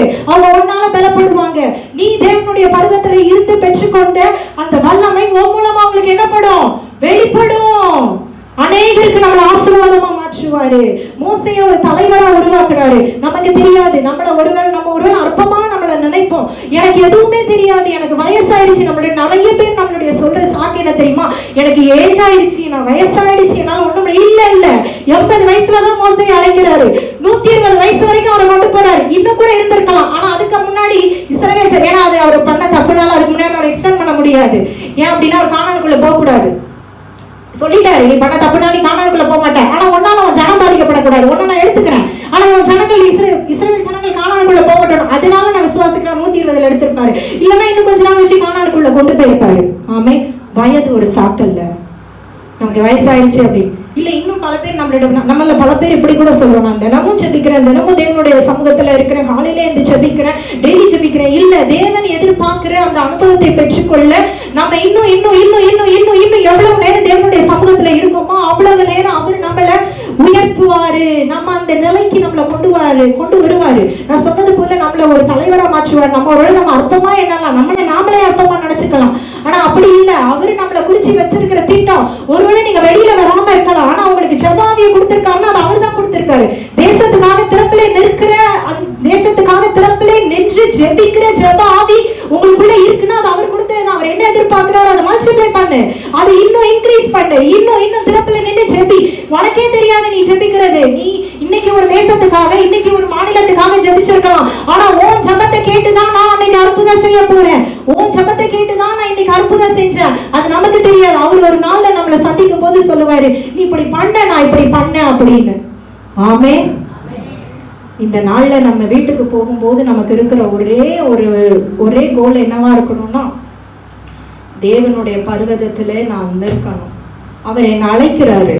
இருக்கு. அவங்க ஒன்னால பலப்படுவாங்க. நீ தேவனுடைய பருவத்துல இருந்து பெற்றுக்கொண்ட அந்த வல்லமை உன் மூலமா அவங்களுக்கு என்னப்படும்? வெளிப்படும். அநேகருக்கு நம்மளை ஆசீர்வாதமா மாற்றுவாரு. மோசையை ஒரு தலைவரா உருவாக்குறாரு. நமக்கு தெரியாது, நம்ம ஒருவேளை அற்பமா நம்மள நினைப்போம். எனக்கு எதுவுமே தெரியாது, எனக்கு வயசாயிடுச்சு. நம்மளுடைய நிறைய பேர் நம்மளுடைய சொல்ற சாக்கு என்ன தெரியுமா? எனக்கு ஏஜ் ஆயிடுச்சு, நான் வயசாயிடுச்சு, என்னால ஒண்ணும் இல்ல. 80 வயசுலதான் மோசையை அழைக்கிறாரு. 120 வயசு வரைக்கும் அவரை கொண்டு போறாரு. இன்னும் கூட இருந்திருக்கலாம். ஆனா அதுக்கு முன்னாடி இஸ்ரவேல், ஏன்னா அது அவர் பண்ண தப்புனால அதுக்கு முன்னாடி எக்ஸ்டெண்ட் பண்ண முடியாது. ஏன் அப்படின்னா அவர் கானானுக்குள்ள போக கூடாது சொல்லிட்டாரு. நீ பண்ண தப்புனா நீ கானானுக்குள்ள போக மாட்டேன். ஆனா ஒன்னால அவன் ஜனம் பாதிக்கப்படக்கூடாது. ஒன்ன நான் எடுத்துக்கிறேன். ஆனா அவன் ஜனங்கள் இஸ்ரவேல் ஜனங்கள் கானானுக்குள்ள போகட்டும். அதனால நான் விசுவாசிக்கிறேன் 120 எடுத்திருப்பாரு. இல்லன்னா இன்னும் கொஞ்ச நாள் வச்சு கானானுக்குள்ள கொண்டு போயிருப்பாரு. ஆமே. வயது ஒரு சாக்கல்ல. நமக்கு வயசாயிடுச்சு அப்படின்னு இல்ல. இன்னும் பல பேர் நம்மள பல பேர் இப்படி கூட சொல்றோம், நான் தினமும் ஜெபிக்கிறேன், தினமும் தேவனுடைய சமூகத்துல இருக்கிறேன், காலையில இருந்து ஜெபிக்கிறேன், டெய்லி ஜெபிக்கிறேன். இல்ல, தேவன் எதிர்பார்க்கிற அந்த அனுபவத்தை பெற்றுக்கொள்ள நம்ம இன்னும் எவ்வளவு நேரம் தேவனுடைய சமூகத்துல இருக்கோமோ அவ்வளவு நேரம் அவர் நம்மள உயர்த்துவாரு. நம்ம அந்த நிலைக்கு நம்மள கொண்டு வருவாரு. நான் சொன்னது போல நம்மள ஒரு தலைவரா மாற்றுவார். நம்ம அற்பமா என்னலாம், நம்மள நாமளே அற்பமா நினைச்சுக்கலாம். ஆனா அப்படி இல்ல. அவரு நம்மள குறிச்சு வச்சிருக்கிற திட்டம், ஒருவேளை நீங்க வெளியில வராம இருக்கலாம், ஆனா உங்களுக்கு ஜெபாவியை கொடுத்திருக்காருன்னா அது அவர் தான் கொடுத்திருக்காரு. தேசத்துக்காக திறப்பிலே நின்று ஜெபிக்கிற ஜெபாவி உங்களுக்குள்ள இருக்குன்னா அது அவர் கொடுத்தது. அவர் என்ன எதிர்பார்க்கிறாரு? அதை மல்டிப்ளை பண்ணு, அதை இன்னும் இன்க்ரீஸ் பண்ணு, இன்னும் திறப்பிலே நின்று ஜெபி. உனக்கே தெரியாது நீ ஜெபிக்கிறது. நீ இன்னைக்கு ஒரு தேசத்துக்காக, இன்னைக்கு ஒரு மாநிலத்துக்காக ஜெபிச்சிருக்கலாம். ஆனா உன் ஜெபத்தை கேட்டுதான் நான் அன்னைக்கு அற்புதம் செய்ய போறேன். உன் ஜெபத்தை கேட்டுதான் நான் இன்னைக்கு அற்புதம் செஞ்சேன். அது நமக்கு தெரியாது. அவர் ஒரு நாள்ல நம்மளை சந்திக்கும் போது சொல்லுவாரு, நீ இப்படி பண்ண, நான் இப்படி பண்ண அப்படின்னு. ஆமே. இந்த நாள்ல நம்ம வீட்டுக்கு போகும்போது நமக்கு இருக்கிற ஒரே கோல் என்னவா இருக்கணும்னா, தேவனுடைய பர்வதத்துல நான் நிற்கணும். அவர் என்னை அழைக்கிறாரு.